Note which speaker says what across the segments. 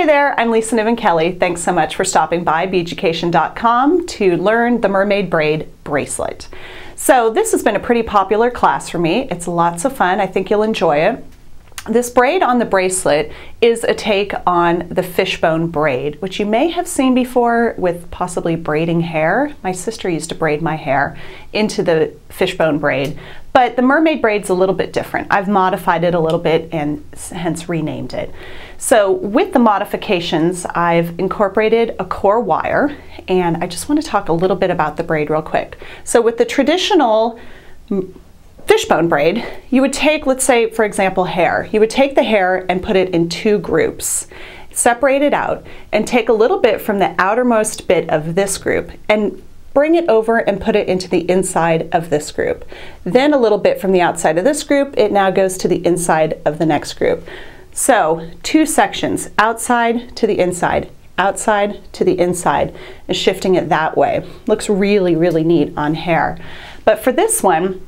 Speaker 1: there, I'm Lisa Niven Kelly. Thanks so much for stopping by Beaducation.com to learn the Mermaid Braid Bracelet. So this has been a pretty popular class for me. It's lots of fun. I think you'll enjoy it. This braid on the bracelet is a take on the fishbone braid, which you may have seen before with possibly braiding hair. My sister used to braid my hair into the fishbone braid, but the mermaid braid's a little bit different. I've modified it a little bit and hence renamed it. So with the modifications, I've incorporated a core wire, and I just want to talk a little bit about the braid real quick. So with the traditional fishbone braid, you would take, let's say, for example, hair. You would take the hair and put it in two groups, separate it out, and take a little bit from the outermost bit of this group and bring it over and put it into the inside of this group. Then a little bit from the outside of this group, it now goes to the inside of the next group. So two sections, outside to the inside, outside to the inside, and shifting it that way. Looks really, really neat on hair. But for this one,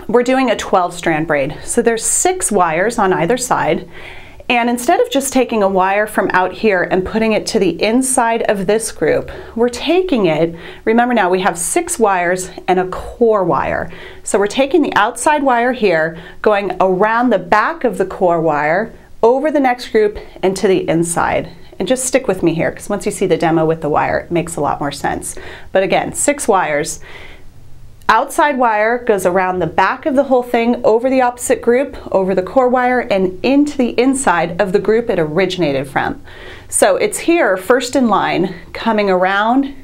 Speaker 1: we're doing a 12-strand braid. So there's 6 wires on either side. And instead of just taking a wire from out here and putting it to the inside of this group, we're taking it, remember now we have 6 wires and a core wire. So we're taking the outside wire here, going around the back of the core wire, over the next group, and to the inside. And just stick with me here, because once you see the demo with the wire, it makes a lot more sense. But again, 6 wires. Outside wire goes around the back of the whole thing, over the opposite group, over the core wire, and into the inside of the group it originated from. So it's here, first in line, coming around,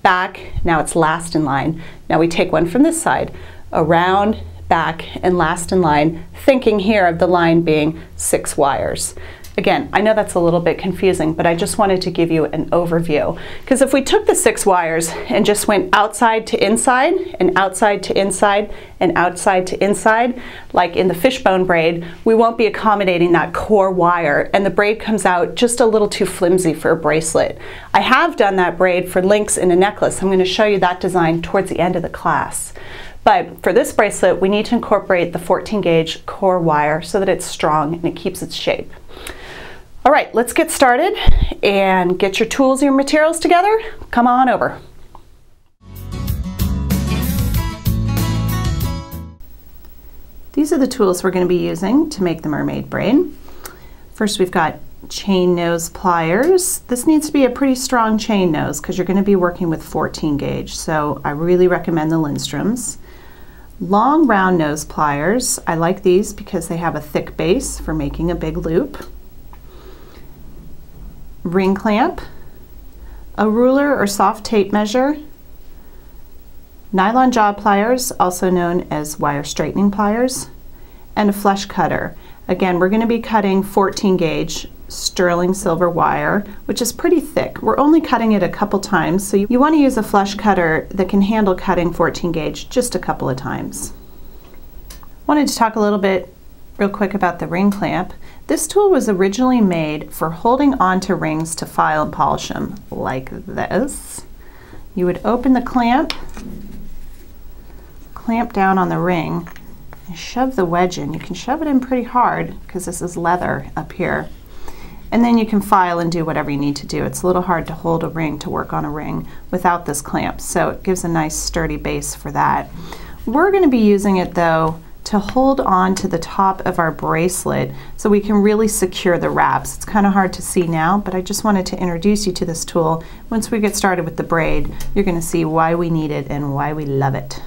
Speaker 1: back, now it's last in line. Now we take one from this side, around, back, and last in line, thinking here of the line being 6 wires. Again, I know that's a little bit confusing, but I just wanted to give you an overview. Because if we took the 6 wires and just went outside to inside, and outside to inside, and outside to inside, like in the fishbone braid, we won't be accommodating that core wire, and the braid comes out just a little too flimsy for a bracelet. I have done that braid for links in a necklace. I'm going to show you that design towards the end of the class. But for this bracelet, we need to incorporate the 14 gauge core wire so that it's strong and it keeps its shape. All right, let's get started and get your tools and your materials together. Come on over. These are the tools we're going to be using to make the mermaid braid. First, we've got chain nose pliers. This needs to be a pretty strong chain nose because you're going to be working with 14 gauge, so I really recommend the Lindstroms. Long round nose pliers. I like these because they have a thick base for making a big loop. Ring clamp, a ruler or soft tape measure, nylon jaw pliers, also known as wire straightening pliers, and a flush cutter. Again, we're going to be cutting 14 gauge sterling silver wire, which is pretty thick. We're only cutting it a couple times, so you want to use a flush cutter that can handle cutting 14 gauge just a couple of times. Wanted to talk a little bit real quick about the ring clamp. This tool was originally made for holding onto rings to file and polish them, like this. You would open the clamp down on the ring, and shove the wedge in. You can shove it in pretty hard because this is leather up here. And then you can file and do whatever you need to do. It's a little hard to hold a ring, to work on a ring without this clamp, so it gives a nice sturdy base for that. We're going to be using it though to hold on to the top of our bracelet so we can really secure the wraps. It's kind of hard to see now, but I just wanted to introduce you to this tool. Once we get started with the braid, you're going to see why we need it and why we love it.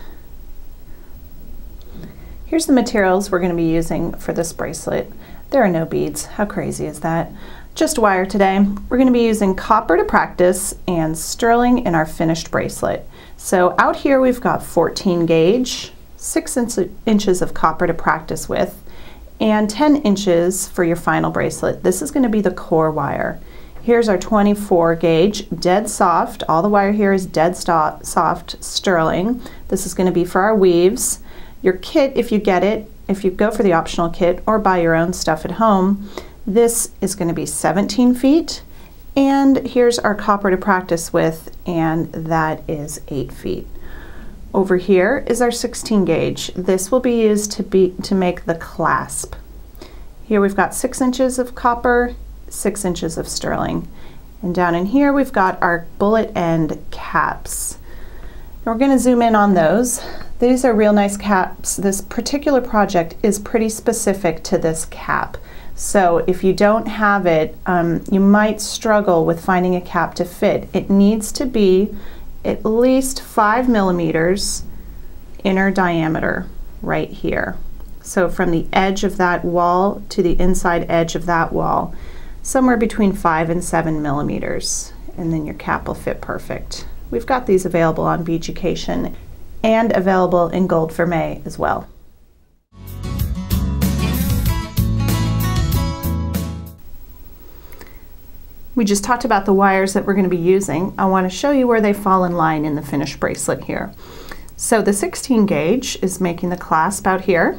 Speaker 1: Here's the materials we're going to be using for this bracelet. There are no beads. How crazy is that? Just wire today. We're going to be using copper to practice and sterling in our finished bracelet. So out here we've got 14 gauge, 6 inches of copper to practice with, and 10 inches for your final bracelet. This is going to be the core wire. Here's our 24 gauge, dead soft. All the wire here is dead soft sterling. This is going to be for our weaves. Your kit, if you get it, if you go for the optional kit or buy your own stuff at home, this is going to be 17 feet. And here's our copper to practice with, and that is 8 feet. Over here is our 16 gauge. This will be used to make the clasp. Here we've got 6 inches of copper 6 inches of sterling. And down in here we've got our bullet end caps. And we're going to zoom in on those. These are real nice caps. This particular project is pretty specific to this cap. So if you don't have it, you might struggle with finding a cap to fit. It needs to be at least 5 millimeters inner diameter right here. So from the edge of that wall to the inside edge of that wall, somewhere between 5 and 7 millimeters, and then your cap will fit perfect. We've got these available on Beaducation and available in Gold for May as well. We just talked about the wires that we're going to be using. I want to show you where they fall in line in the finished bracelet here. So the 16 gauge is making the clasp out here.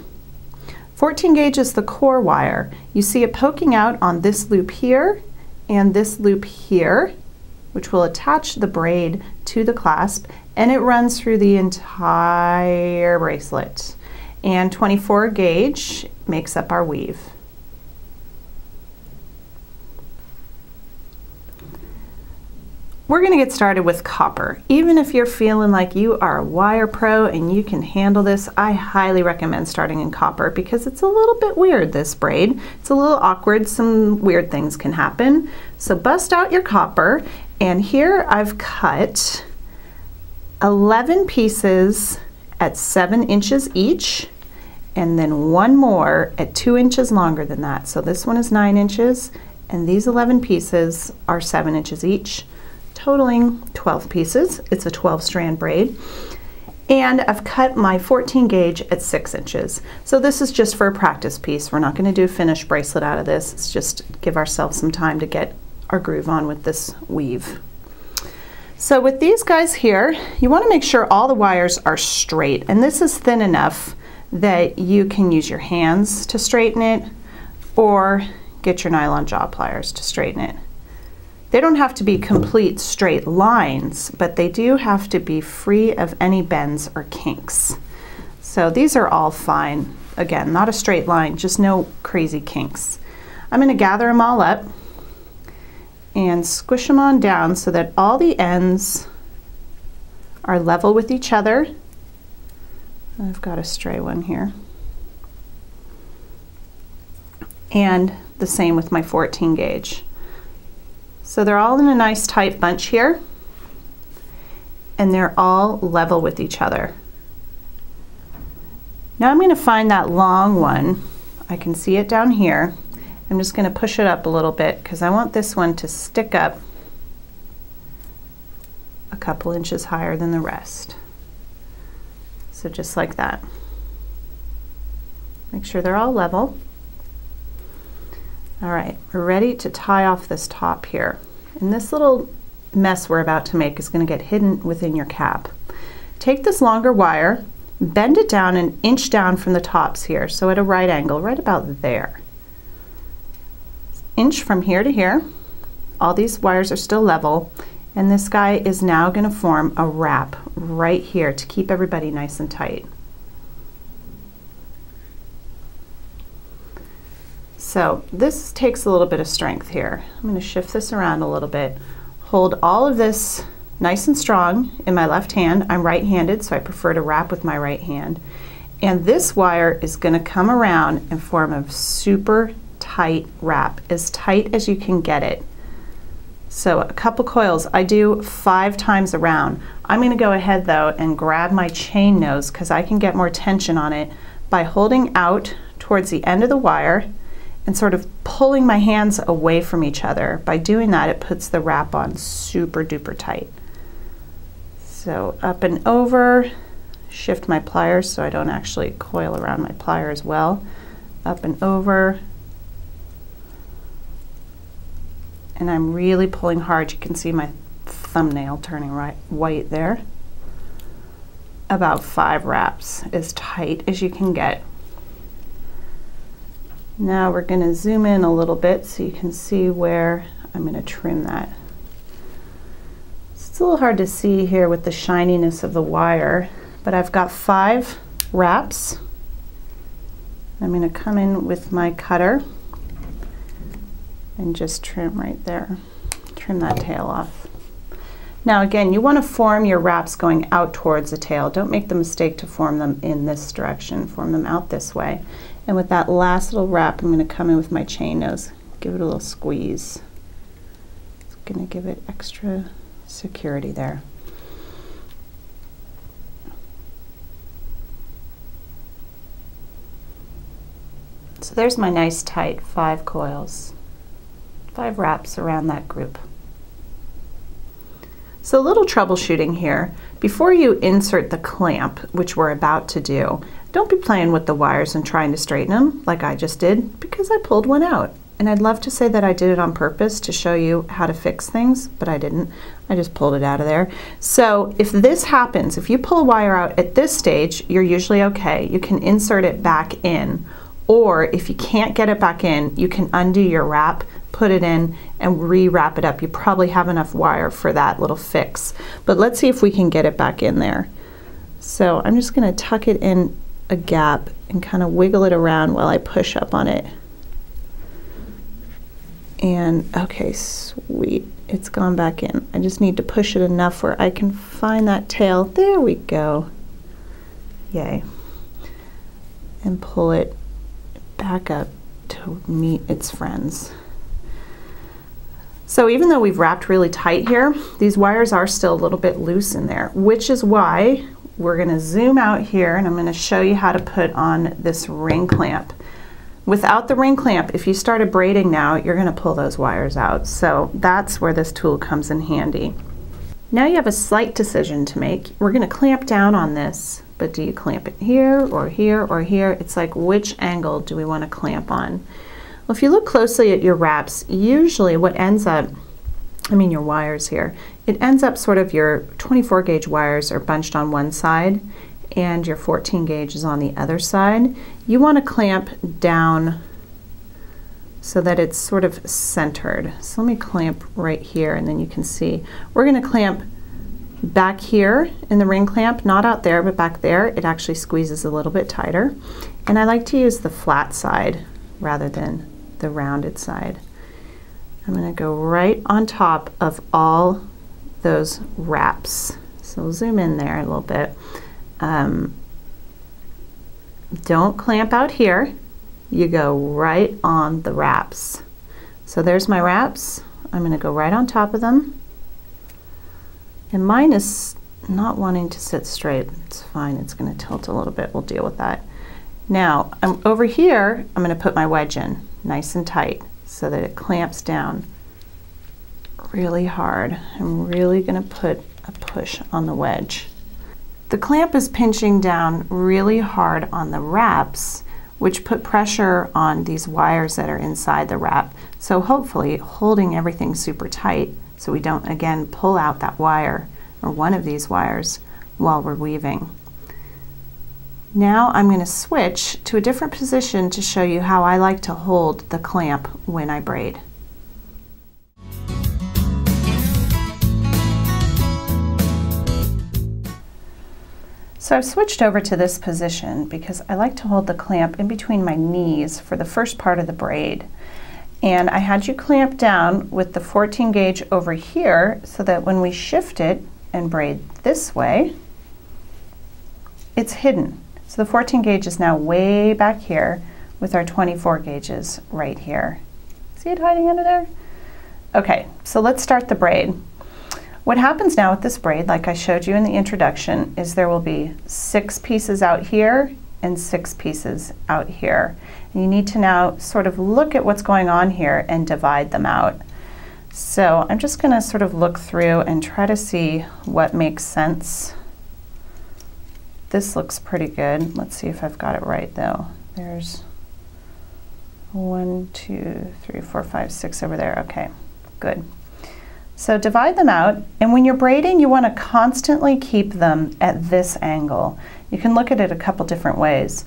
Speaker 1: 14 gauge is the core wire. You see it poking out on this loop here and this loop here, which will attach the braid to the clasp, and it runs through the entire bracelet. And 24 gauge makes up our weave. We're going to get started with copper. Even if you're feeling like you are a wire pro and you can handle this, I highly recommend starting in copper because it's a little bit weird, this braid. It's a little awkward, some weird things can happen. So bust out your copper, and here I've cut 11 pieces at 7 inches each, and then one more at 2 inches longer than that. So this one is 9 inches, and these 11 pieces are 7 inches each, totaling 12 pieces. It's a 12-strand braid. And I've cut my 14 gauge at 6 inches. So this is just for a practice piece. We're not going to do a finished bracelet out of this. It's just give ourselves some time to get our groove on with this weave. So with these guys here, you want to make sure all the wires are straight. And this is thin enough that you can use your hands to straighten it or get your nylon jaw pliers to straighten it. They don't have to be complete straight lines, but they do have to be free of any bends or kinks. So these are all fine. Again, not a straight line, just no crazy kinks. I'm going to gather them all up and squish them on down so that all the ends are level with each other. I've got a stray one here. And the same with my 14 gauge. So they're all in a nice tight bunch here, and they're all level with each other. Now I'm going to find that long one. I can see it down here. I'm just going to push it up a little bit because I want this one to stick up a couple inches higher than the rest. So just like that. Make sure they're all level. All right, we're ready to tie off this top here. And this little mess we're about to make is going to get hidden within your cap. Take this longer wire, bend it down an inch down from the tops here, so at a right angle, right about there. Inch from here to here. All these wires are still level, and this guy is now going to form a wrap right here to keep everybody nice and tight. So this takes a little bit of strength here. I'm going to shift this around a little bit. Hold all of this nice and strong in my left hand. I'm right-handed, so I prefer to wrap with my right hand. And this wire is going to come around and form a super tight wrap, as tight as you can get it. So a couple coils. I do 5 times around. I'm going to go ahead though and grab my chain nose because I can get more tension on it by holding out towards the end of the wire and sort of pulling my hands away from each other. By doing that, it puts the wrap on super duper tight. So up and over, shift my pliers so I don't actually coil around my plier as well. Up and over. And I'm really pulling hard. You can see my thumbnail turning white there. About 5 wraps, as tight as you can get. Now we're going to zoom in a little bit so you can see where I'm going to trim that. It's a little hard to see here with the shininess of the wire, but I've got 5 wraps. I'm going to come in with my cutter and just trim right there. Trim that tail off. Now again, you want to form your wraps going out towards the tail. Don't make the mistake to form them in this direction. Form them out this way. And with that last little wrap, I'm going to come in with my chain nose. Give it a little squeeze. It's going to give it extra security there. So there's my nice tight 5 coils, 5 wraps around that group. So a little troubleshooting here. Before you insert the clamp, which we're about to do, don't be playing with the wires and trying to straighten them like I just did, because I pulled one out. And I'd love to say that I did it on purpose to show you how to fix things, but I didn't. I just pulled it out of there. So if this happens, if you pull a wire out at this stage, you're usually okay. You can insert it back in. Or if you can't get it back in, you can undo your wrap, put it in, and re-wrap it up. You probably have enough wire for that little fix. But let's see if we can get it back in there. So I'm just going to tuck it in a gap and kind of wiggle it around while I push up on it. And okay, sweet, it's gone back in. I just need to push it enough where I can find that tail. There we go. Yay. And pull it back up to meet its friends. So even though we've wrapped really tight here, these wires are still a little bit loose in there, which is why we're going to zoom out here and I'm going to show you how to put on this ring clamp. Without the ring clamp, if you started braiding now, you're going to pull those wires out. So that's where this tool comes in handy. Now you have a slight decision to make. We're going to clamp down on this, but do you clamp it here or here or here? It's like, which angle do we want to clamp on? Well, if you look closely at your wraps, usually what ends up, your wires here, it ends up sort of your 24 gauge wires are bunched on one side and your 14 gauge is on the other side. You want to clamp down so that it's sort of centered. So let me clamp right here and then you can see. We're going to clamp back here in the ring clamp, not out there, but back there. It actually squeezes a little bit tighter. And I like to use the flat side rather than the rounded side. I'm going to go right on top of all those wraps. So we'll zoom in there a little bit. Don't clamp out here. You go right on the wraps. So there's my wraps. I'm going to go right on top of them. And mine is not wanting to sit straight. It's fine. It's going to tilt a little bit. We'll deal with that. Now, over here, I'm going to put my wedge in nice and tight so that it clamps down really hard. I'm really going to put a push on the wedge. The clamp is pinching down really hard on the wraps, which put pressure on these wires that are inside the wrap. So hopefully holding everything super tight so we don't again pull out that wire or one of these wires while we're weaving. Now I'm going to switch to a different position to show you how I like to hold the clamp when I braid. So I've switched over to this position because I like to hold the clamp in between my knees for the first part of the braid. And I had you clamp down with the 14 gauge over here so that when we shift it and braid this way, it's hidden. So the 14 gauge is now way back here with our 24 gauges right here. See it hiding under there? Okay, so let's start the braid. What happens now with this braid, like I showed you in the introduction, is there will be 6 pieces out here and 6 pieces out here. And you need to now sort of look at what's going on here and divide them out. So I'm just going to sort of look through and try to see what makes sense. This looks pretty good. Let's see if I've got it right though. There's 1, 2, 3, 4, 5, 6 over there. Okay, good. So divide them out, and when you're braiding, you want to constantly keep them at this angle. You can look at it a couple different ways.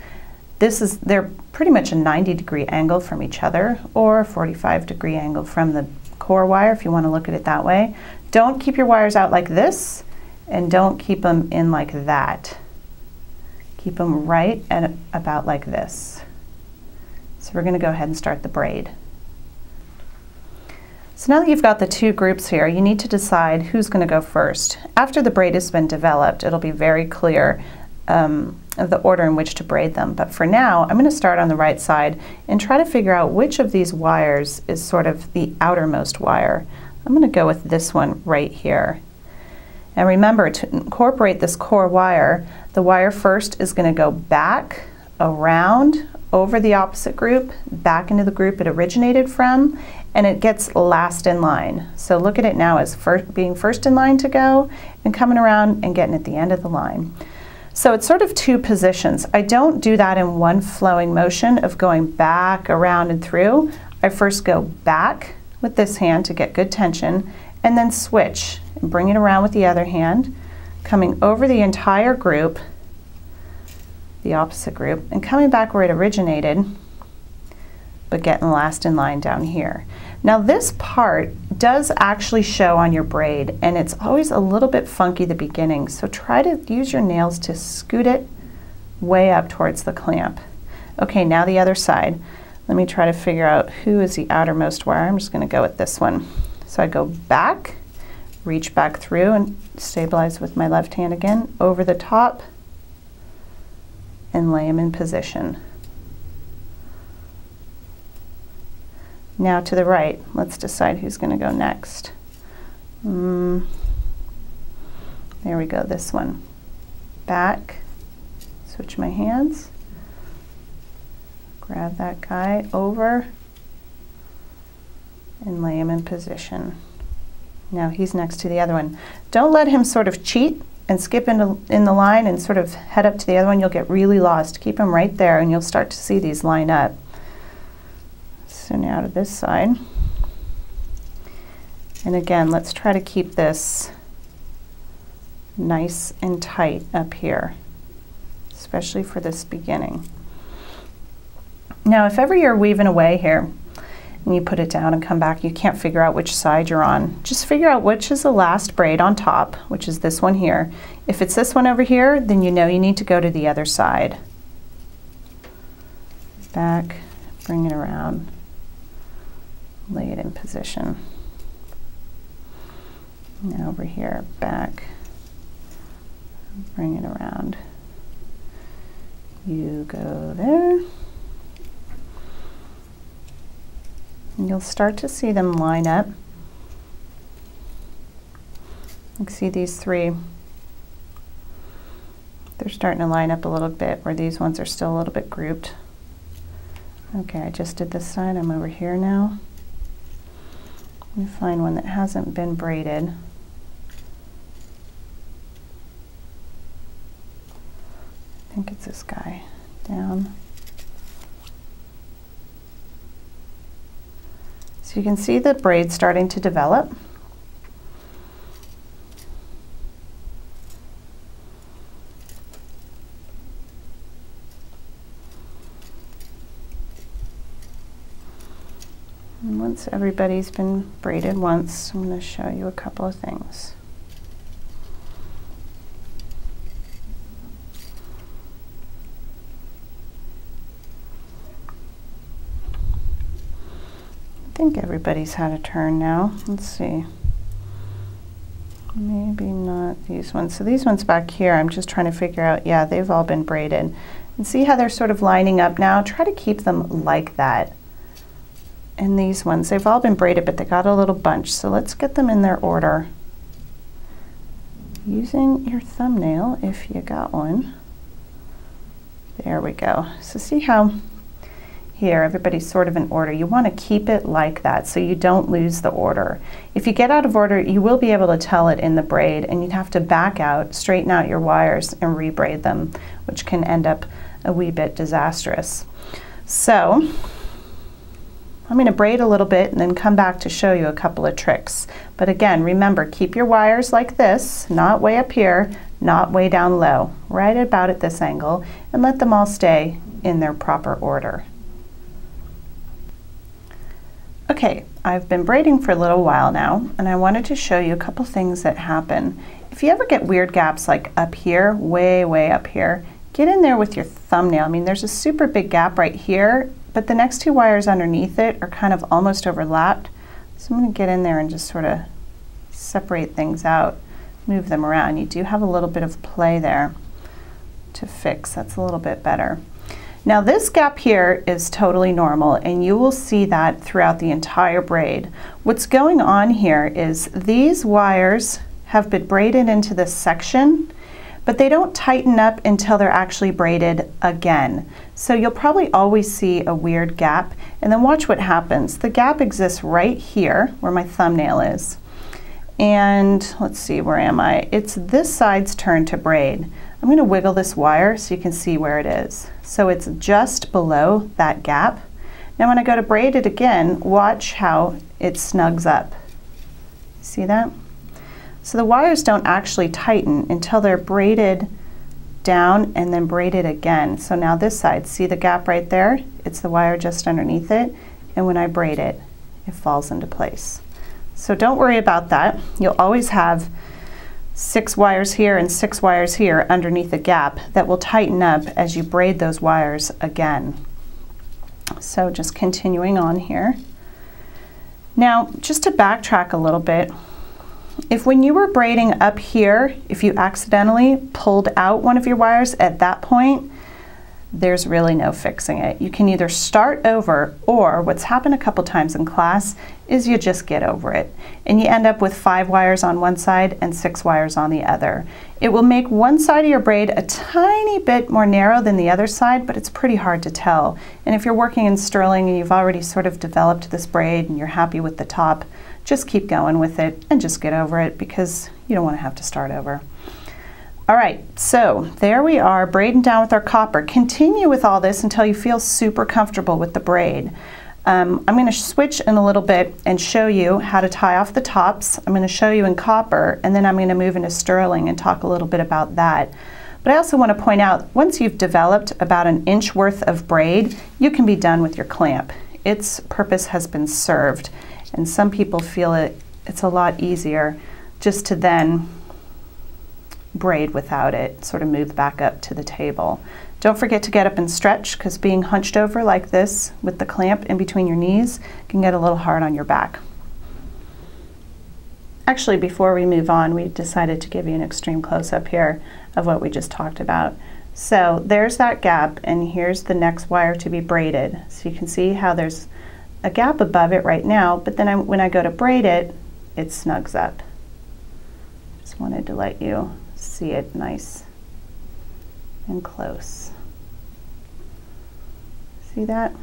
Speaker 1: They're pretty much a 90-degree angle from each other, or a 45-degree angle from the core wire if you want to look at it that way. Don't keep your wires out like this, and don't keep them in like that. Keep them right at about like this. So we're going to go ahead and start the braid. So now that you've got the two groups here, you need to decide who's going to go first. After the braid has been developed, it'll be very clear of the order in which to braid them. But for now, I'm going to start on the right side and try to figure out which of these wires is sort of the outermost wire. I'm going to go with this one right here. And remember, to incorporate this core wire, the wire first is going to go back, around, over the opposite group, back into the group it originated from, and it gets last in line. So look at it now as being first in line to go and coming around and getting at the end of the line. So it's sort of two positions. I don't do that in one flowing motion of going back, around, and through. I first go back with this hand to get good tension, and then switch and bring it around with the other hand, coming over the entire group, the opposite group, and coming back where it originated, but getting last in line down here. Now this part does actually show on your braid, and it's always a little bit funky the beginning, so try to use your nails to scoot it way up towards the clamp. Okay, now the other side. Let me try to figure out who is the outermost wire. I'm just going to go with this one. So I go back, reach back through and stabilize with my left hand again, over the top, and lay them in position. Now to the right, let's decide who's going to go next. There we go, this one. Back, switch my hands, grab that guy over, and lay him in position. Now he's next to the other one. Don't let him sort of cheat and skip in the line and sort of head up to the other one. You'll get really lost. Keep him right there and you'll start to see these line up. So now to this side. And again, let's try to keep this nice and tight up here, especially for this beginning. Now, if ever you're weaving away here and you put it down and come back, you can't figure out which side you're on, just figure out which is the last braid on top, which is this one here. If it's this one over here, then you know you need to go to the other side. Back, bring it around, lay it in position. Now over here, back, bring it around. You go there. And you'll start to see them line up. You can see these three. They're starting to line up a little bit, where these ones are still a little bit grouped. Okay, I just did this side. I'm over here now. Let me find one that hasn't been braided. I think it's this guy. Down. So you can see the braid starting to develop. And once everybody's been braided once, I'm going to show you a couple of things. I think everybody's had a turn now. Let's see. Maybe not these ones. So these ones back here, I'm just trying to figure out, yeah, they've all been braided. And see how they're sort of lining up now? Try to keep them like that. And these ones, they've all been braided, but they got a little bunch. So let's get them in their order. Using your thumbnail, if you got one. There we go. So see how here everybody's sort of in order. You want to keep it like that so you don't lose the order. If you get out of order, you will be able to tell it in the braid, and you'd have to back out, straighten out your wires, and rebraid them, which can end up a wee bit disastrous. So I'm going to braid a little bit and then come back to show you a couple of tricks. But again, remember, keep your wires like this, not way up here, not way down low, right about at this angle, and let them all stay in their proper order. Okay, I've been braiding for a little while now, and I wanted to show you a couple things that happen. If you ever get weird gaps like up here, way up here, get in there with your thumbnail. I mean, there's a super big gap right here, but the next two wires underneath it are kind of almost overlapped. So I'm going to get in there and just sort of separate things out, move them around. You do have a little bit of play there to fix. That's a little bit better. Now this gap here is totally normal, and you will see that throughout the entire braid. What's going on here is these wires have been braided into this section, but they don't tighten up until they're actually braided again. So you'll probably always see a weird gap, and then watch what happens. The gap exists right here where my thumbnail is. And let's see, where am I? It's this side's turn to braid. I'm going to wiggle this wire so you can see where it is. So it's just below that gap. Now when I go to braid it again, watch how it snugs up. See that? So the wires don't actually tighten until they're braided down and then braided again. So now this side, see the gap right there? It's the wire just underneath it, and when I braid it, it falls into place. So don't worry about that. You'll always have 6 wires here and 6 wires here underneath the gap that will tighten up as you braid those wires again. So just continuing on here. Now, just to backtrack a little bit, if when you were braiding up here, if you accidentally pulled out one of your wires at that point, there's really no fixing it. You can either start over, or what's happened a couple times in class is you just get over it and you end up with 5 wires on one side and 6 wires on the other. It will make one side of your braid a tiny bit more narrow than the other side, but it's pretty hard to tell. And if you're working in sterling and you've already sort of developed this braid and you're happy with the top, just keep going with it and just get over it, because you don't want to have to start over. All right, so there we are, braiding down with our copper. Continue with all this until you feel super comfortable with the braid. I'm going to switch in a little bit and show you how to tie off the tops. I'm going to show you in copper, and then I'm going to move into sterling and talk a little bit about that. But I also want to point out, once you've developed about an inch worth of braid, you can be done with your clamp. Its purpose has been served, and some people feel it's a lot easier just to then braid without it, sort of move back up to the table. Don't forget to get up and stretch, because being hunched over like this with the clamp in between your knees can get a little hard on your back. Actually, before we move on, we decided to give you an extreme close-up here of what we just talked about. So there's that gap, and here's the next wire to be braided. So you can see how there's a gap above it right now, but then when I go to braid it, it snugs up. Just wanted to let you see it nice and close. See that?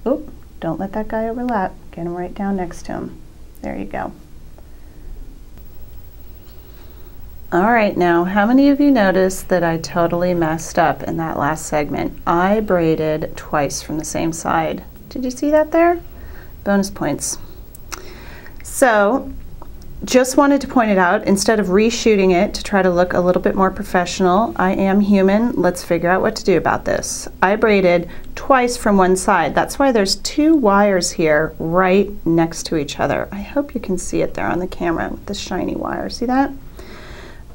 Speaker 1: Oop, don't let that guy overlap. Get him right down next to him. There you go. All right, now how many of you noticed that I totally messed up in that last segment? I braided twice from the same side. Did you see that there? Bonus points. So just wanted to point it out, instead of reshooting it to try to look a little bit more professional. I am human. Let's figure out what to do about this. I braided twice from one side. That's why there's 2 wires here right next to each other. I hope you can see it there on the camera with the shiny wire. See that?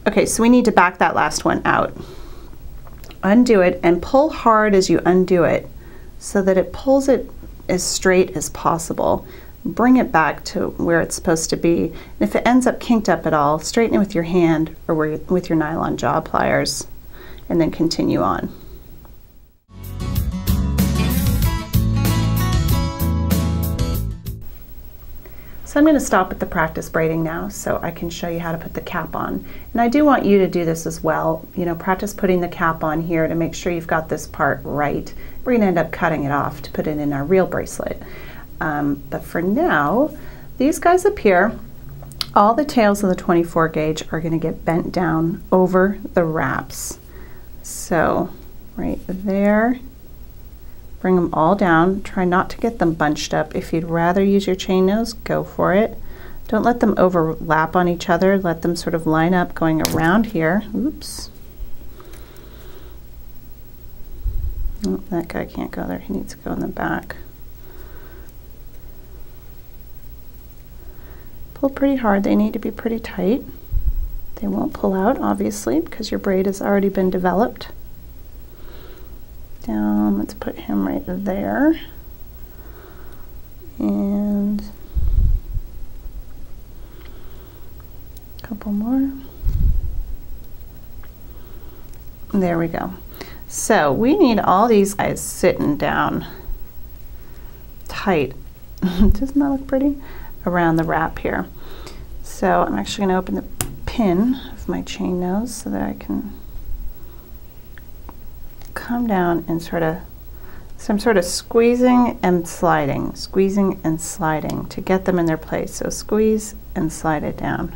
Speaker 1: Okay, so we need to back that last one out. Undo it and pull hard as you undo it so that it pulls it as straight as possible. Bring it back to where it's supposed to be. And if it ends up kinked up at all, straighten it with your hand or with your nylon jaw pliers, and then continue on. So I'm going to stop at the practice braiding now so I can show you how to put the cap on. And I do want you to do this as well. You know, practice putting the cap on here to make sure you've got this part right. We're going to end up cutting it off to put it in our real bracelet. But for now, these guys up here, all the tails of the 24 gauge are going to get bent down over the wraps. So right there, bring them all down. Try not to get them bunched up. If you'd rather use your chain nose, go for it. Don't let them overlap on each other. Let them sort of line up going around here. Oops. Oh, that guy can't go there. He needs to go in the back. Pull pretty hard. They need to be pretty tight. They won't pull out, obviously, because your braid has already been developed. Down, let's put him right there. And There we go. So we need all these guys sitting down tight. Doesn't that look pretty? Around the wrap here. So I'm actually going to open the pin of my chain nose so that I can come down and sort of, so I'm sort of squeezing and sliding to get them in their place. So squeeze and slide it down.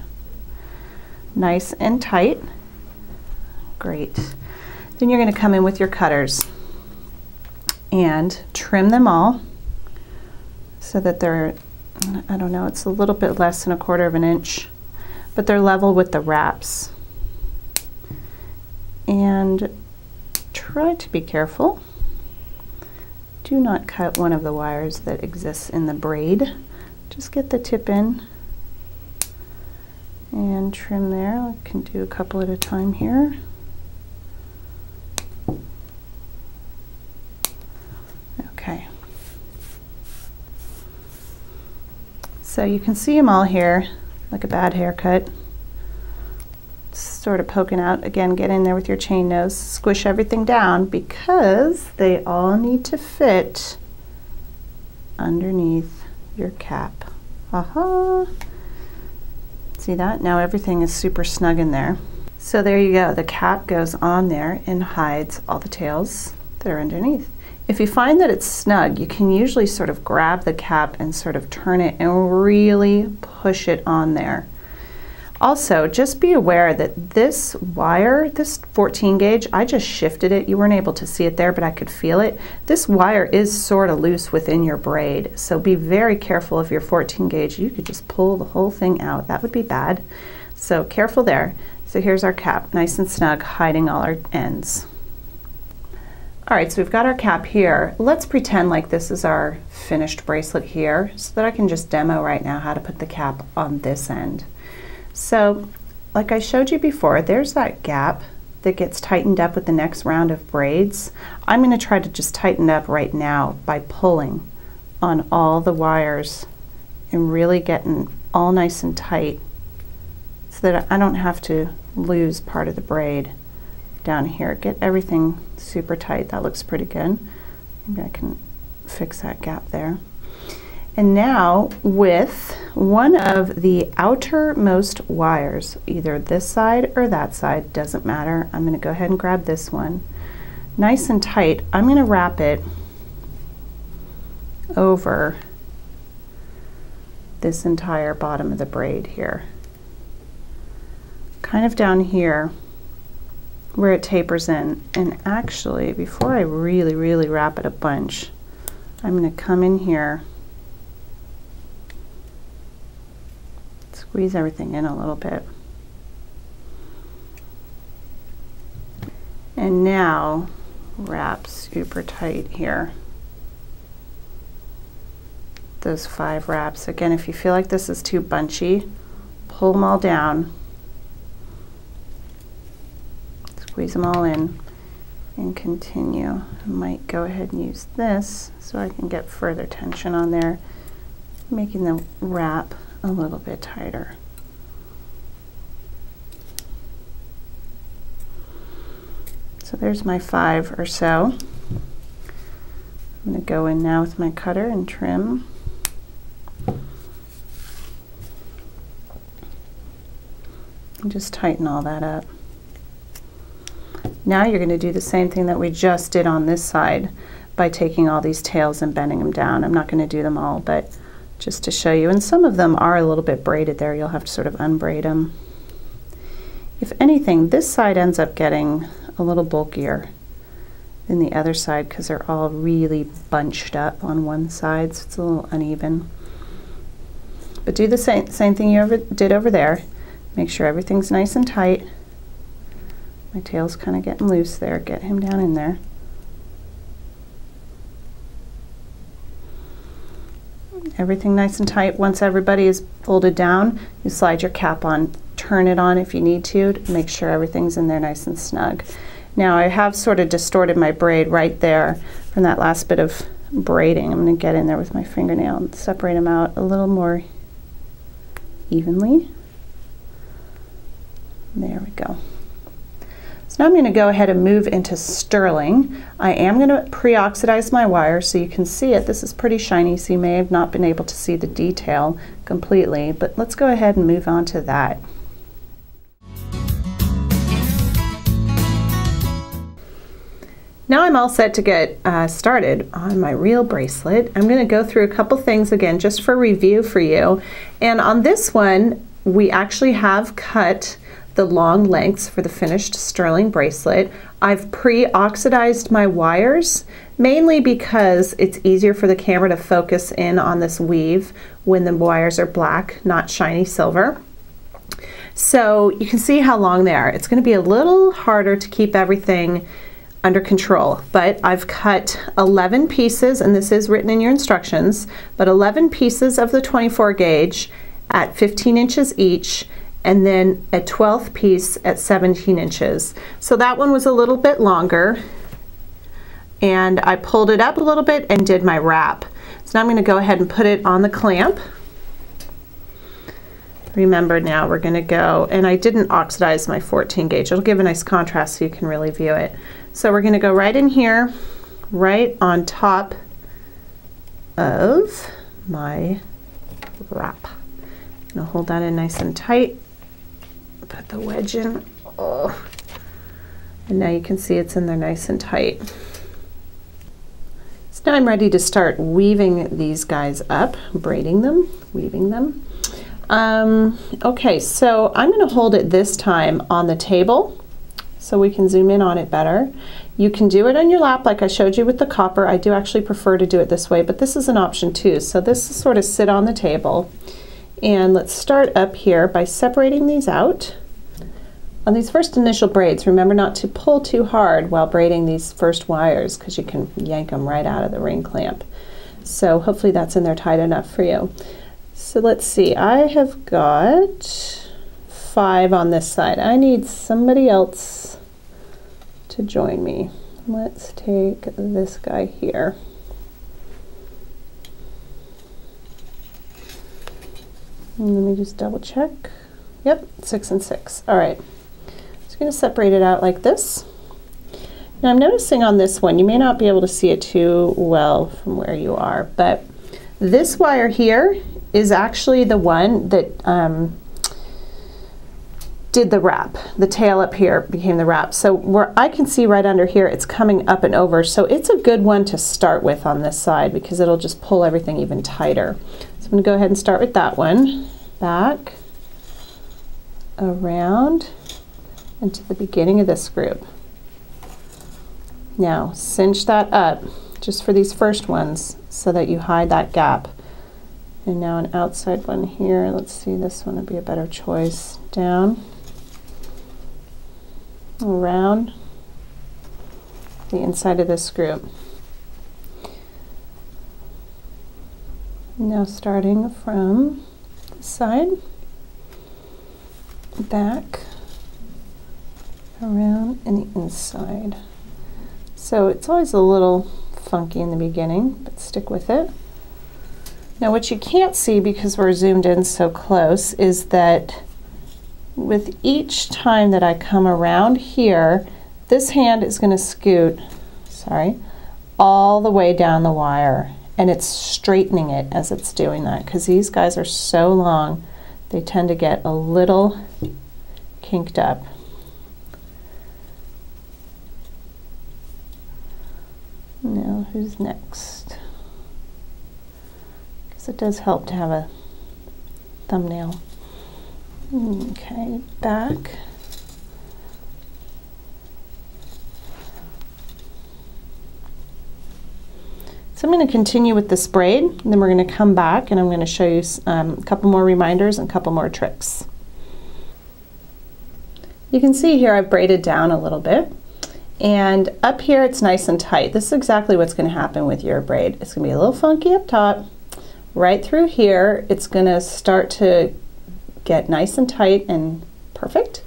Speaker 1: Nice and tight. Great. Then you're going to come in with your cutters and trim them all so that they're, I don't know, it's a little bit less than 1/4 of an inch, but they're level with the wraps. And try to be careful. Do not cut one of the wires that exists in the braid. Just get the tip in and trim there. I can do a couple at a time here. Okay. So you can see them all here, like a bad haircut. Sort of poking out. Again, get in there with your chain nose, squish everything down because they all need to fit underneath your cap. Aha! See that? Now everything is super snug in there. So there you go. The cap goes on there and hides all the tails that are underneath. If you find that it's snug, you can usually sort of grab the cap and sort of turn it and really push it on there. Also, just be aware that this wire, this 14 gauge, I just shifted it. You weren't able to see it there, but I could feel it. This wire is sort of loose within your braid, so be very careful of your 14 gauge. You could just pull the whole thing out. That would be bad. So careful there. So here's our cap, nice and snug, hiding all our ends. All right, so we've got our cap here. Let's pretend like this is our finished bracelet here so that I can just demo right now how to put the cap on this end. So, like I showed you before, there's that gap that gets tightened up with the next round of braids. I'm going to try to just tighten up right now by pulling on all the wires and really getting all nice and tight so that I don't have to lose part of the braid down here. Get everything super tight. That looks pretty good. Maybe I can fix that gap there. And now with one of the outermost wires, either this side or that side, doesn't matter. I'm going to go ahead and grab this one. Nice and tight, I'm going to wrap it over this entire bottom of the braid here. Kind of down here where it tapers in. And actually, before I really wrap it a bunch, I'm going to come in here, squeeze everything in a little bit. And now wrap super tight here. Those 5 wraps. Again, if you feel like this is too bunchy, pull them all down, squeeze them all in, and continue. I might go ahead and use this so I can get further tension on there, making the wrap a little bit tighter. So there's my 5 or so. I'm going to go in now with my cutter and trim. And just tighten all that up. Now you're going to do the same thing that we just did on this side by taking all these tails and bending them down. I'm not going to do them all, but just to show you. And some of them are a little bit braided there. You'll have to sort of unbraid them. If anything, this side ends up getting a little bulkier than the other side because they're all really bunched up on one side, so it's a little uneven. But do the same thing you did over there. Make sure everything's nice and tight. My tail's kind of getting loose there. Get him down in there. Everything nice and tight. Once everybody is folded down, you slide your cap on. Turn it on if you need to make sure everything's in there nice and snug. Now I have sort of distorted my braid right there from that last bit of braiding. I'm going to get in there with my fingernail and separate them out a little more evenly. There we go. So now I'm going to go ahead and move into sterling. I am going to pre-oxidize my wire so you can see it. This is pretty shiny, so you may have not been able to see the detail completely, but let's go ahead and move on to that. Now I'm all set to get started on my real bracelet. I'm going to go through a couple things again just for review for you. And on this one, we actually have cut the long lengths for the finished sterling bracelet. I've pre-oxidized my wires, mainly because it's easier for the camera to focus in on this weave when the wires are black, not shiny silver. So you can see how long they are. It's going to be a little harder to keep everything under control, but I've cut 11 pieces, and this is written in your instructions, but 11 pieces of the 24 gauge at 15 inches each, and then a 12th piece at 17 inches. So that one was a little bit longer, and I pulled it up a little bit and did my wrap. So now I'm going to go ahead and put it on the clamp. Remember, now we're going to go, and I didn't oxidize my 14 gauge. It'll give a nice contrast so you can really view it. So we're going to go right in here, right on top of my wrap. I'm going to hold that in nice and tight. Put the wedge in. Oh. And now you can see it's in there nice and tight. So now I'm ready to start weaving these guys up, braiding them, weaving them. Okay, so I'm going to hold it this time on the table so we can zoom in on it better. You can do it on your lap like I showed you with the copper. I do actually prefer to do it this way, but this is an option too. So this is sort of sit on the table. And let's start up here by separating these out. On these first initial braids, remember not to pull too hard while braiding these first wires because you can yank them right out of the ring clamp. So hopefully that's in there tight enough for you. So let's see, I have got 5 on this side. I need somebody else to join me. Let's take this guy here. And let me just double check. Yep, 6 and 6. All right. Just going to separate it out like this. Now I'm noticing on this one, you may not be able to see it too well from where you are, but this wire here is actually the one that did the wrap. The tail up here became the wrap. So where I can see right under here, it's coming up and over. So it's a good one to start with on this side because it'll just pull everything even tighter. So I'm going to go ahead and start with that one. Back, around, and to the beginning of this group. Now cinch that up just for these first ones so that you hide that gap. And now an outside one here. Let's see, this one would be a better choice. Down, around the inside of this group. Now starting from the side, back, around, and the inside. So it's always a little funky in the beginning, but stick with it. Now what you can't see because we're zoomed in so close is that with each time that I come around here, this hand is going to scoot, all the way down the wire, and it's straightening it as it's doing that because these guys are so long they tend to get a little kinked up. Now who's next? Because it does help to have a thumbnail. Okay, back. So I'm going to continue with this braid, and then we're going to come back and I'm going to show you a couple more reminders and a couple more tricks. You can see here I've braided down a little bit, and up here it's nice and tight. This is exactly what's going to happen with your braid. It's going to be a little funky up top. Right through here it's going to start to get nice and tight and perfect.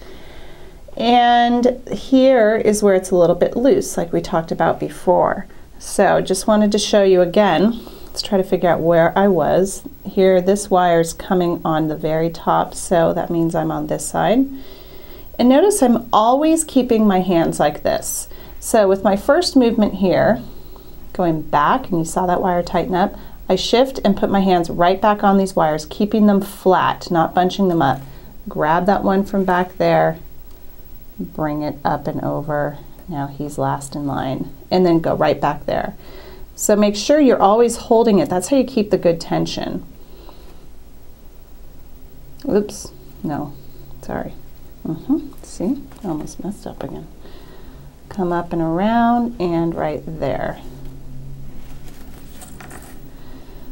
Speaker 1: And here is where it's a little bit loose, like we talked about before. So just wanted to show you again. Let's try to figure out where I was. Here, this wire is coming on the very top, so that means I'm on this side. And notice I'm always keeping my hands like this. So with my first movement here, going back, and you saw that wire tighten up, I shift and put my hands right back on these wires, keeping them flat, not bunching them up. Grab that one from back there, bring it up and over. Now he's last in line, and then go right back there. So make sure you're always holding it. That's how you keep the good tension. Oops, no, sorry. See, I almost messed up again. Come up and around and right there.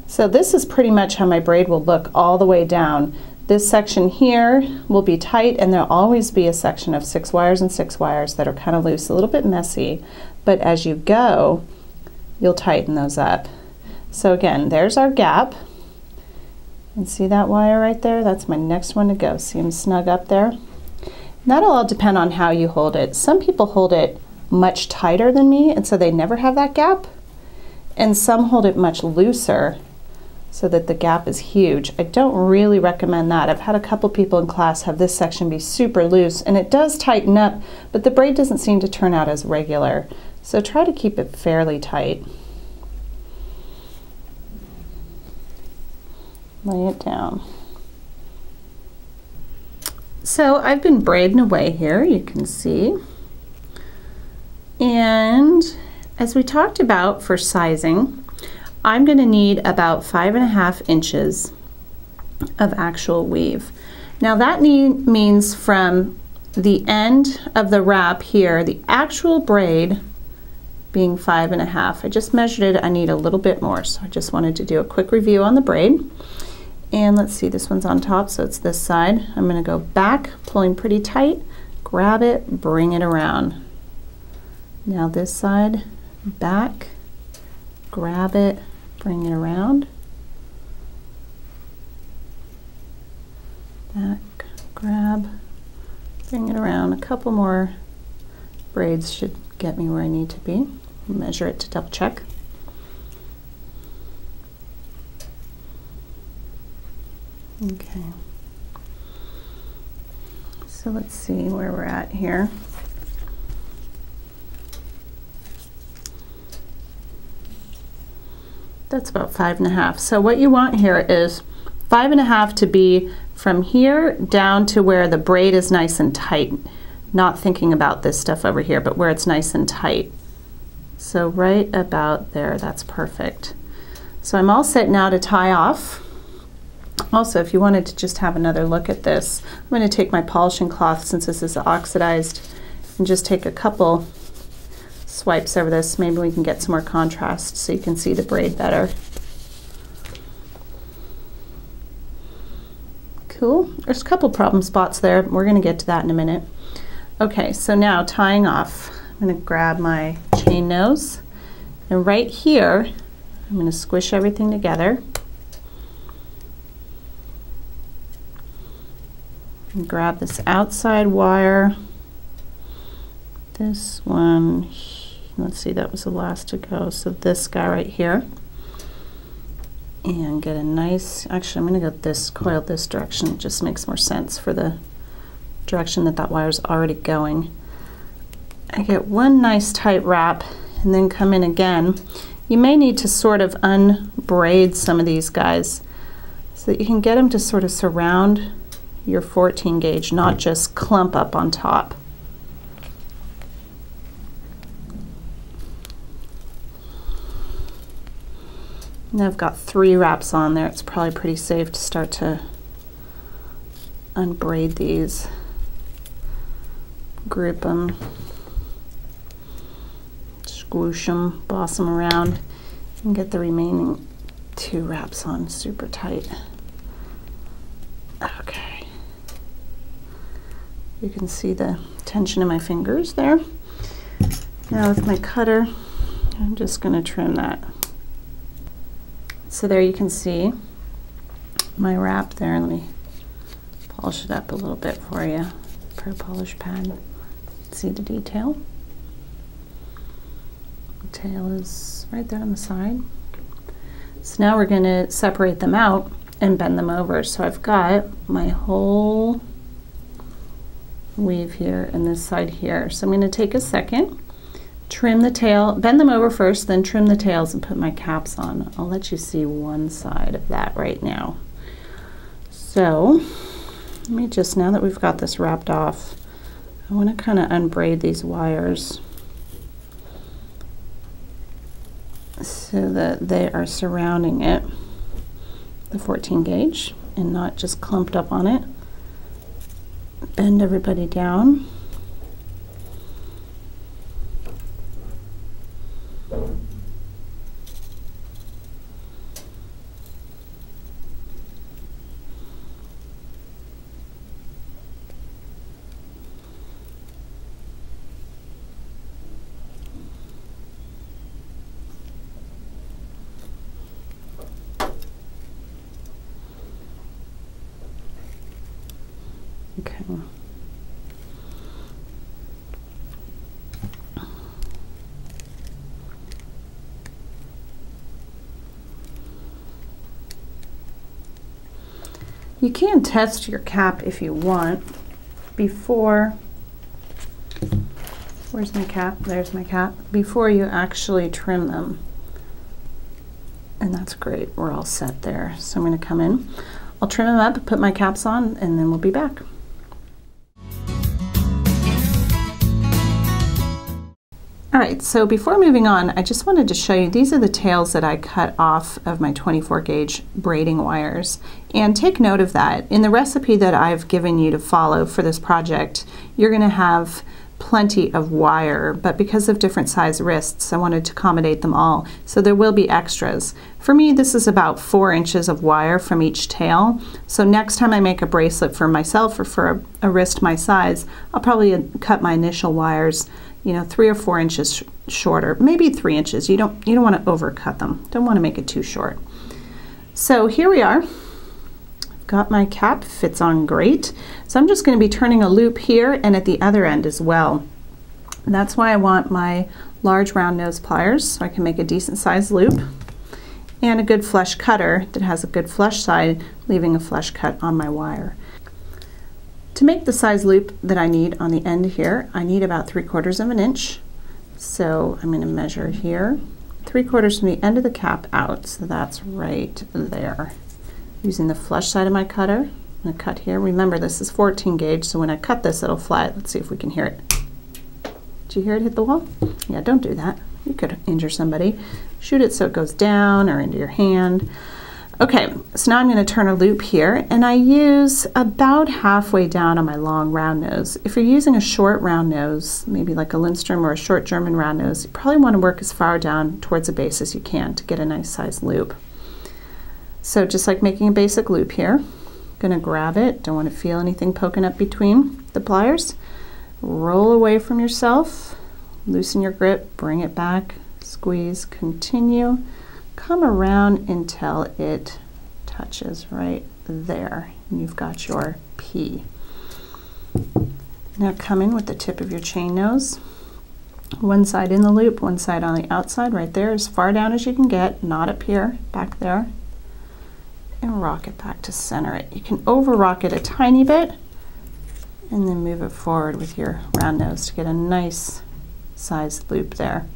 Speaker 1: So this is pretty much how my braid will look all the way down. This section here will be tight, and there'll always be a section of 6 wires and 6 wires that are kind of loose, a little bit messy, but as you go, you'll tighten those up. So again, there's our gap. And see that wire right there? That's my next one to go. See them snug up there? And that'll all depend on how you hold it. Some people hold it much tighter than me, and so they never have that gap. And some hold it much looser, so that the gap is huge. I don't really recommend that. I've had a couple people in class have this section be super loose, and it does tighten up, but the braid doesn't seem to turn out as regular. So try to keep it fairly tight. Lay it down. So I've been braiding away here, you can see. And as we talked about for sizing, I'm going to need about 5.5 inches of actual weave. Now that means from the end of the wrap here, the actual braid being 5.5. I just measured it, I need a little bit more, so I just wanted to do a quick review on the braid. And let's see, this one's on top, so it's this side. I'm going to go back, pulling pretty tight, grab it, bring it around. Now this side, back, grab it, bring it around, back, grab, bring it around. A couple more braids should get me where I need to be. Measure it to double check. Okay, so let's see where we're at here. That's about 5.5. So what you want here is 5.5 to be from here down to where the braid is nice and tight. Not thinking about this stuff over here, but where it's nice and tight. So right about there, that's perfect. So I'm all set now to tie off. Also, if you wanted to just have another look at this, I'm going to take my polishing cloth, since this is oxidized, and just take a couple swipes over this. Maybe we can get some more contrast so you can see the braid better. Cool. There's a couple problem spots there. We're going to get to that in a minute. Okay, so now tying off. I'm going to grab my chain nose, and right here I'm going to squish everything together and grab this outside wire, this one. Let's see, that was the last to go. So this guy right here, and get a nice, actually I'm going to go this coil this direction. It just makes more sense for the direction that that wire's already going. I get one nice tight wrap and then come in again. You may need to sort of unbraid some of these guys so that you can get them to sort of surround your 14 gauge, not just clump up on top. Now I've got 3 wraps on there. It's probably pretty safe to start to unbraid these. Group them, squish them, boss them around, and get the remaining 2 wraps on super tight. Okay. You can see the tension in my fingers there. Now with my cutter, I'm just going to trim that. So there you can see my wrap there. Let me polish it up a little bit for you. Pro polish pad. See the detail? The tail is right there on the side. So now we're going to separate them out and bend them over. So I've got my whole weave here and this side here. So I'm going to take a second, trim the tail, bend them over first, then trim the tails and put my caps on. I'll let you see one side of that right now. So let me just, now that we've got this wrapped off, I want to kind of unbraid these wires so that they are surrounding it, the 14 gauge, and not just clumped up on it. Bend everybody down. Okay. You can test your cap if you want before, where's my cap? There's my cap. Before you actually trim them. And that's great, we're all set there. So I'm going to come in, I'll trim them up, put my caps on, and then we'll be back. All right, so before moving on, I just wanted to show you, these are the tails that I cut off of my 24 gauge braiding wires. And take note of that. In the recipe that I've given you to follow for this project, you're gonna have plenty of wire, but because of different size wrists, I wanted to accommodate them all. So there will be extras. For me, this is about 4 inches of wire from each tail. So next time I make a bracelet for myself or for a wrist my size, I'll probably cut my initial wires, you know, 3 or 4 inches shorter, maybe 3 inches. You don't want to overcut them. Don't want to make it too short. So here we are. I've got my cap, fits on great. So I'm just going to be turning a loop here and at the other end as well. And that's why I want my large round nose pliers, so I can make a decent sized loop, and a good flush cutter that has a good flush side, leaving a flush cut on my wire. To make the size loop that I need on the end here, I need about 3/4 of an inch. So I'm going to measure here, 3/4 from the end of the cap out, so that's right there. Using the flush side of my cutter, I'm going to cut here. Remember, this is 14 gauge, so when I cut this, it'll fly. Let's see if we can hear it. Did you hear it hit the wall? Yeah, don't do that. You could injure somebody. Shoot it so it goes down or into your hand. Okay, so now I'm going to turn a loop here, and I use about halfway down on my long round nose. If you're using a short round nose, maybe like a Lindstrom or a short German round nose, you probably want to work as far down towards the base as you can to get a nice sized loop. So just like making a basic loop here, I'm going to grab it, don't want to feel anything poking up between the pliers. Roll away from yourself, loosen your grip, bring it back, squeeze, continue. Come around until it touches right there, and you've got your P. Now come in with the tip of your chain nose, one side in the loop, one side on the outside, right there, as far down as you can get, not up here, back there, and rock it back to center it. You can over rock it a tiny bit, and then move it forward with your round nose to get a nice sized loop there.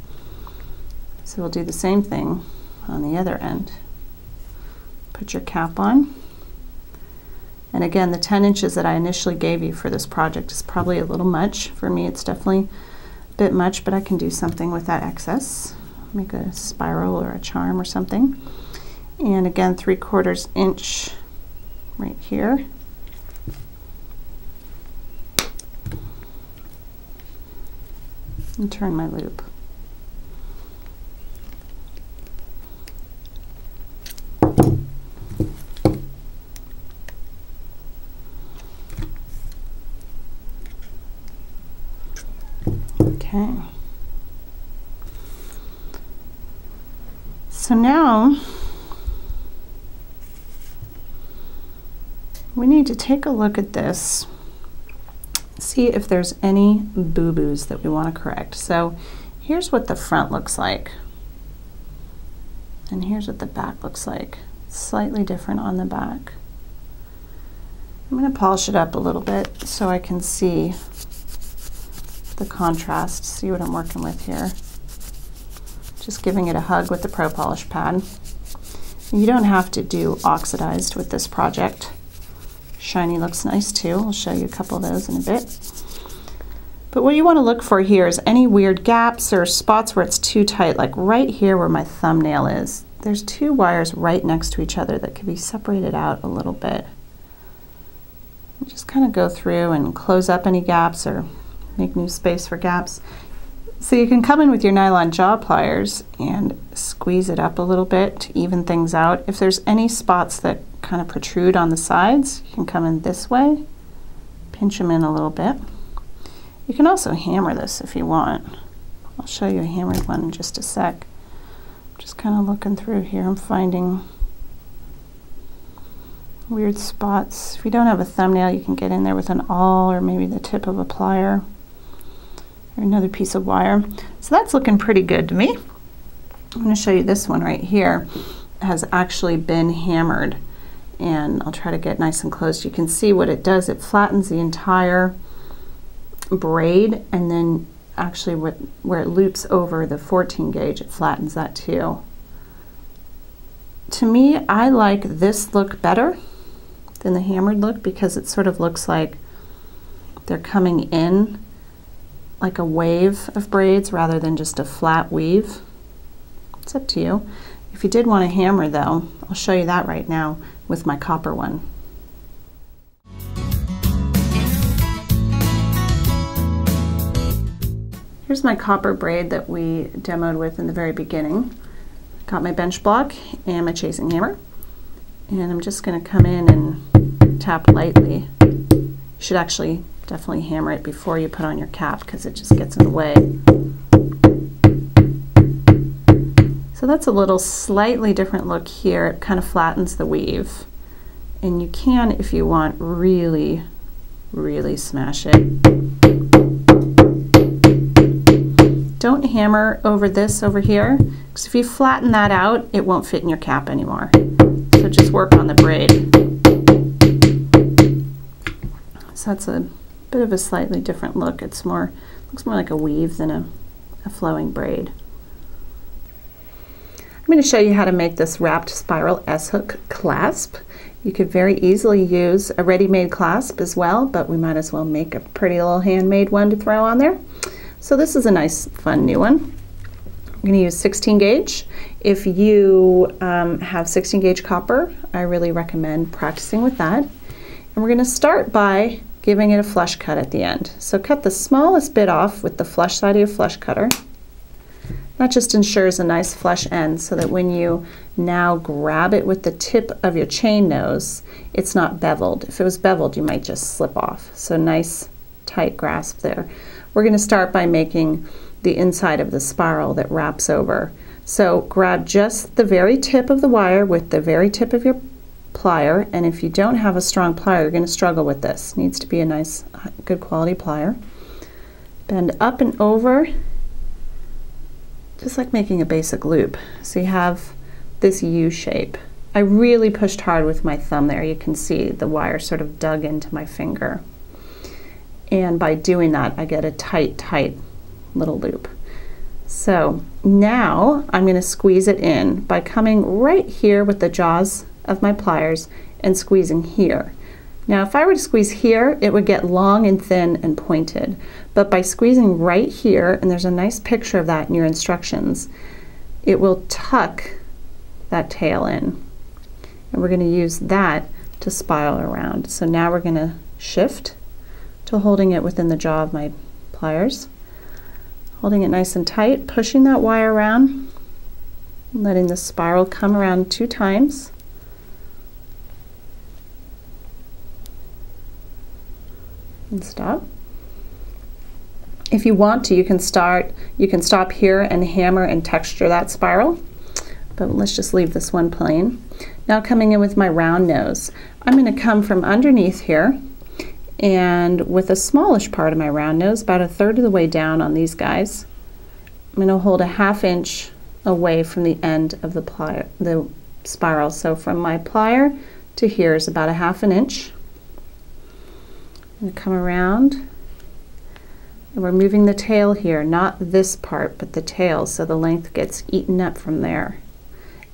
Speaker 1: So we'll do the same thing on the other end. Put your cap on. And again, the 10 inches that I initially gave you for this project is probably a little much. For me, it's definitely a bit much, but I can do something with that excess. Make a spiral or a charm or something. And again, 3/4 inch right here. And turn my loop. Okay. So now we need to take a look at this, see if there's any boo-boos that we want to correct. So here's what the front looks like, and here's what the back looks like. Slightly different on the back. I'm going to polish it up a little bit so I can see the contrast, see what I'm working with here. Just giving it a hug with the Pro Polish pad. You don't have to do oxidized with this project. Shiny looks nice too. I'll show you a couple of those in a bit. But what you want to look for here is any weird gaps or spots where it's too tight, like right here where my thumbnail is. There's two wires right next to each other that can be separated out a little bit. Just kind of go through and close up any gaps or make new space for gaps. So you can come in with your nylon jaw pliers and squeeze it up a little bit to even things out. If there's any spots that kind of protrude on the sides, you can come in this way, pinch them in a little bit. You can also hammer this if you want. I'll show you a hammered one in just a sec. Just kind of looking through here, I'm finding weird spots. If you don't have a thumbnail, you can get in there with an awl or maybe the tip of a plier or another piece of wire. So that's looking pretty good to me. I'm going to show you this one right here. It has actually been hammered, and I'll try to get nice and close. You can see what it does. It flattens the entire braid, and then actually where it loops over the 14 gauge, it flattens that too. To me, I like this look better than the hammered look because it sort of looks like they're coming in like a wave of braids rather than just a flat weave. It's up to you. If you did want a hammer though, I'll show you that right now with my copper one. Here's my copper braid that we demoed with in the very beginning. Got my bench block and my chasing hammer, and I'm just going to come in and tap lightly. You should actually definitely hammer it before you put on your cap because it just gets in the way. So that's a little slightly different look here. It kind of flattens the weave, and you can, if you want, really smash it. Don't hammer over this over here, because if you flatten that out, it won't fit in your cap anymore. So just work on the braid. So that's a bit of a slightly different look. It's looks more like a weave than a flowing braid. I'm going to show you how to make this wrapped spiral S-hook clasp. You could very easily use a ready-made clasp as well, but we might as well make a pretty little handmade one to throw on there. So this is a nice, fun new one. I'm going to use 16 gauge. If you have 16 gauge copper, I really recommend practicing with that. And we're going to start by giving it a flush cut at the end. So cut the smallest bit off with the flush side of your flush cutter. That just ensures a nice flush end so that when you now grab it with the tip of your chain nose, it's not beveled. If it was beveled, you might just slip off. So nice, tight grasp there. We're going to start by making the inside of the spiral that wraps over. So grab just the very tip of the wire with the very tip of your plier, and if you don't have a strong plier, you're going to struggle with this. It needs to be a nice, good quality plier. Bend up and over, just like making a basic loop. So you have this U shape. I really pushed hard with my thumb there. You can see the wire sort of dug into my finger. And by doing that, I get a tight little loop. So now I'm going to squeeze it in by coming right here with the jaws of my pliers and squeezing here. Now if I were to squeeze here, it would get long and thin and pointed. But by squeezing right here, and there's a nice picture of that in your instructions, it will tuck that tail in. And we're going to use that to spiral around. So now we're going to shift to holding it within the jaw of my pliers, holding it nice and tight, pushing that wire around, letting the spiral come around 2 times. And stop. If you want to, you can stop here and hammer and texture that spiral, but let's just leave this one plain. Now coming in with my round nose, I'm going to come from underneath here, and with a smallish part of my round nose, about 1/3 of the way down on these guys, I'm going to hold a 1/2 inch away from the end of the spiral. So from my plier to here is about 1/2 inch. I'm going to come around, and we're moving the tail here, not this part, but the tail, so the length gets eaten up from there.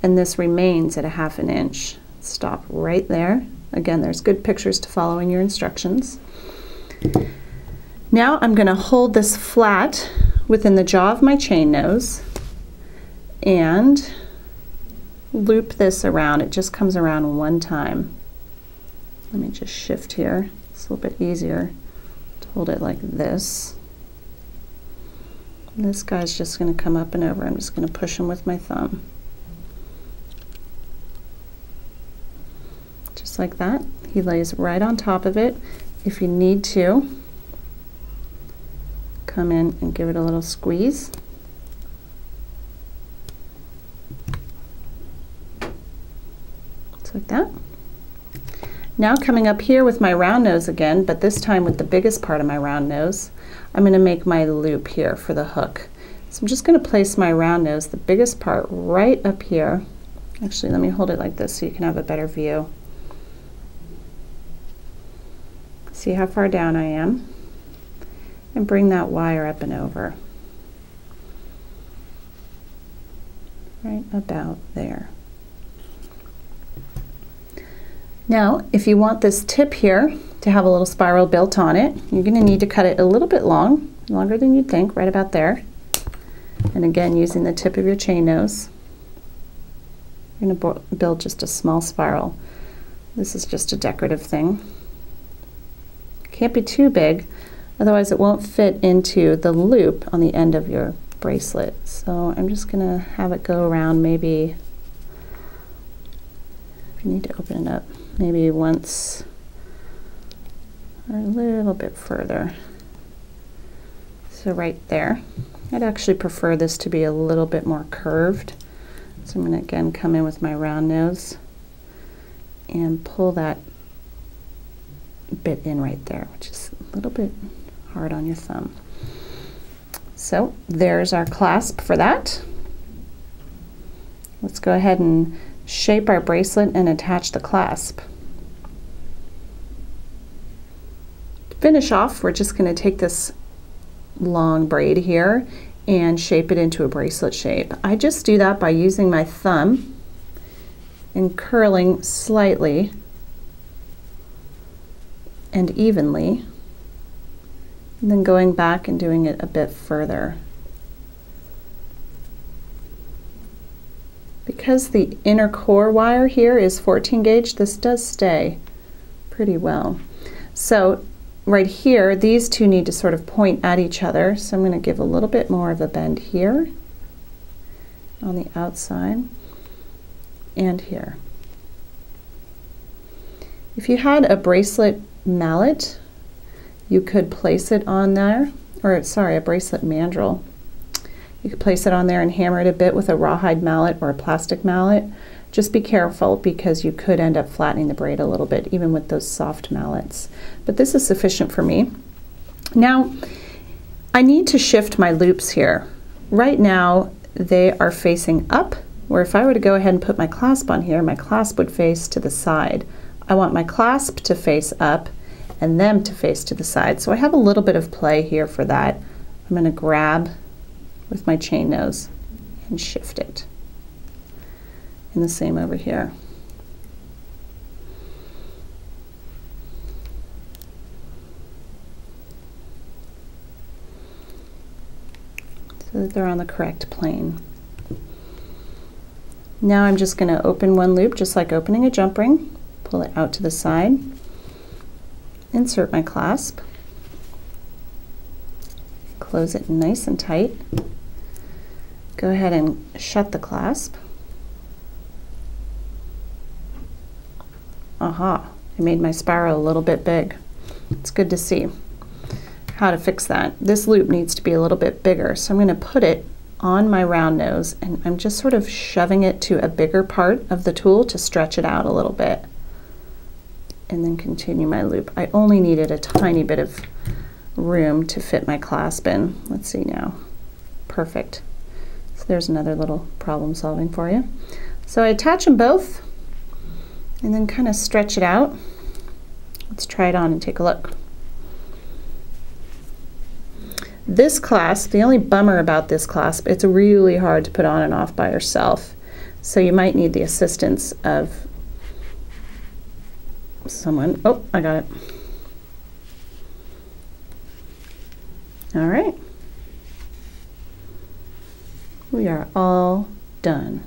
Speaker 1: And this remains at 1/2 inch. Stop right there. Again, there's good pictures to follow in your instructions. Now I'm going to hold this flat within the jaw of my chain nose and loop this around. It just comes around one time. Let me just shift here. It's a little bit easier to hold it like this. And this guy's just going to come up and over. I'm just going to push him with my thumb. Just like that. He lays right on top of it. If you need to, come in and give it a little squeeze. Just like that. Now coming up here with my round nose again, but this time with the biggest part of my round nose, I'm going to make my loop here for the hook. So I'm just going to place my round nose, the biggest part, right up here. Actually, let me hold it like this so you can have a better view. See how far down I am? And bring that wire up and over. Right about there. Now, if you want this tip here to have a little spiral built on it, you're going to need to cut it a little bit long, longer than you'd think, right about there. And again, using the tip of your chain nose, you're going to build just a small spiral. This is just a decorative thing. Can't be too big, otherwise it won't fit into the loop on the end of your bracelet. So I'm just going to have it go around maybe, if you need to open it up, maybe once or a little bit further. So right there. I'd actually prefer this to be a little bit more curved. So I'm going to again come in with my round nose and pull that bit in right there, which is a little bit hard on your thumb. So there's our clasp for that. Let's go ahead and shape our bracelet and attach the clasp. To finish off, we're just going to take this long braid here and shape it into a bracelet shape. I just do that by using my thumb and curling slightly and evenly, and then going back and doing it a bit further. Because the inner core wire here is 14 gauge, this does stay pretty well. So right here, these two need to sort of point at each other, so I'm going to give a little bit more of a bend here on the outside and here. If you had a bracelet mallet, you could place it on there, or sorry, a bracelet mandrel. You could place it on there and hammer it a bit with a rawhide mallet or a plastic mallet. Just be careful because you could end up flattening the braid a little bit, even with those soft mallets. But this is sufficient for me. Now, I need to shift my loops here. Right now, they are facing up, where if I were to go ahead and put my clasp on here, my clasp would face to the side. I want my clasp to face up and them to face to the side. So I have a little bit of play here for that. I'm going to grab with my chain nose and shift it. And the same over here. So that they're on the correct plane. Now I'm just going to open one loop just like opening a jump ring, pull it out to the side, insert my clasp, close it nice and tight, go ahead and shut the clasp. Aha, I made my spiral a little bit big. It's good to see. How to fix that. This loop needs to be a little bit bigger, so I'm going to put it on my round nose and I'm just sort of shoving it to a bigger part of the tool to stretch it out a little bit. And then continue my loop. I only needed a tiny bit of room to fit my clasp in. Let's see now. Perfect. So there's another little problem solving for you. So I attach them both and then kind of stretch it out. Let's try it on and take a look. This clasp, the only bummer about this clasp, it's really hard to put on and off by yourself. So you might need the assistance of someone. Oh, I got it. All right. We are all done.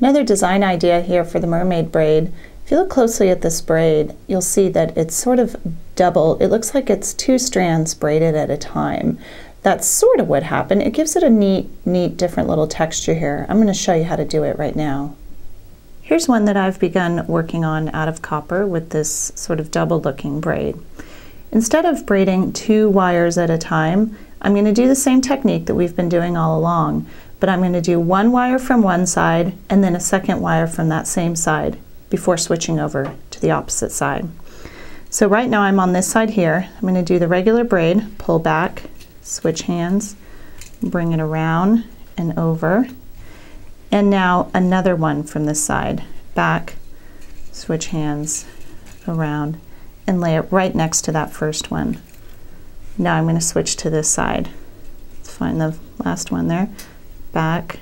Speaker 1: Another design idea here for the mermaid braid. If you look closely at this braid, you'll see that it's sort of double. It looks like it's 2 strands braided at a time. That's sort of what happened. It gives it a neat, different little texture here. I'm going to show you how to do it right now. Here's one that I've begun working on out of copper with this sort of double looking braid. Instead of braiding 2 wires at a time, I'm going to do the same technique that we've been doing all along, but I'm going to do 1 wire from one side and then a 2nd wire from that same side before switching over to the opposite side. So right now I'm on this side here. I'm going to do the regular braid, pull back, switch hands, bring it around and over. And now another one from this side, back, switch hands, around, and lay it right next to that first one. Now I'm going to switch to this side. Let's find the last one there. Back,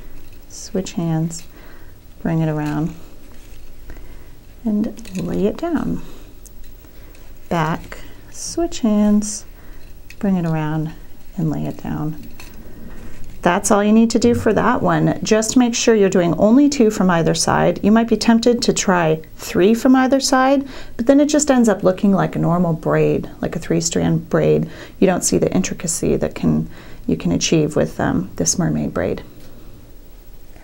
Speaker 1: switch hands, bring it around, and lay it down. Back, switch hands, bring it around, and lay it down. That's all you need to do for that one. Just make sure you're doing only 2 from either side. You might be tempted to try 3 from either side, but then it just ends up looking like a normal braid, like a 3-strand braid. You don't see the intricacy that you can achieve with this mermaid braid.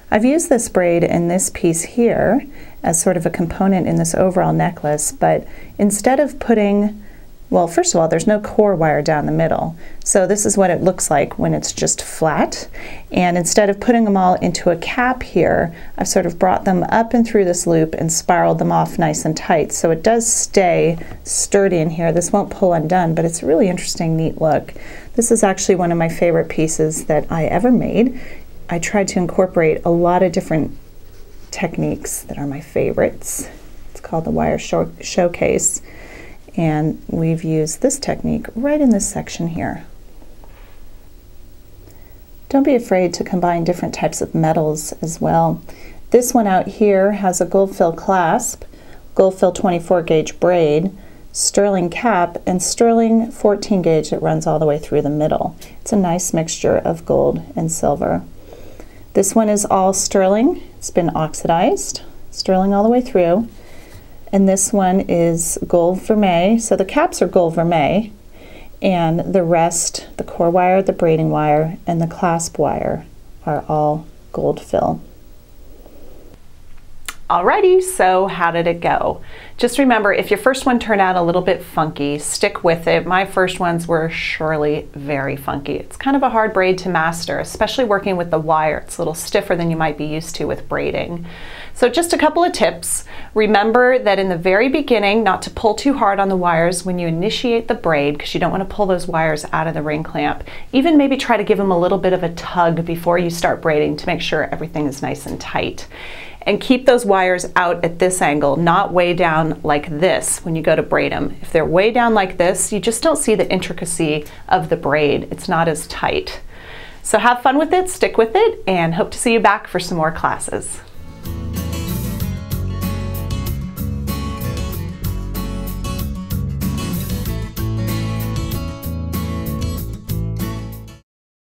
Speaker 1: I've used this braid in this piece here as sort of a component in this overall necklace, but instead of putting, well, first of all, there's no core wire down the middle. So this is what it looks like when it's just flat. And instead of putting them all into a cap here, I've sort of brought them up and through this loop and spiraled them off nice and tight. So it does stay sturdy in here. This won't pull undone, but it's a really interesting, neat look. This is actually one of my favorite pieces that I ever made. I tried to incorporate a lot of different techniques that are my favorites. It's called the Wire Showcase. And we've used this technique right in this section here. Don't be afraid to combine different types of metals as well. This one out here has a gold fill clasp, gold fill 24 gauge braid, sterling cap, and sterling 14 gauge that runs all the way through the middle. It's a nice mixture of gold and silver. This one is all sterling. It's been oxidized, sterling all the way through. And this one is gold vermeil. So the caps are gold vermeil, and the rest, the core wire, the braiding wire, and the clasp wire are all gold fill. Alrighty, so how did it go? Just remember, if your first one turned out a little bit funky, stick with it. My first ones were surely very funky. It's kind of a hard braid to master, especially working with the wire. It's a little stiffer than you might be used to with braiding. So just a couple of tips. Remember that in the very beginning, not to pull too hard on the wires when you initiate the braid, because you don't want to pull those wires out of the ring clamp. Even maybe try to give them a little bit of a tug before you start braiding to make sure everything is nice and tight. And keep those wires out at this angle, not way down like this when you go to braid them. If they're way down like this, you just don't see the intricacy of the braid. It's not as tight. So have fun with it, stick with it, and hope to see you back for some more classes.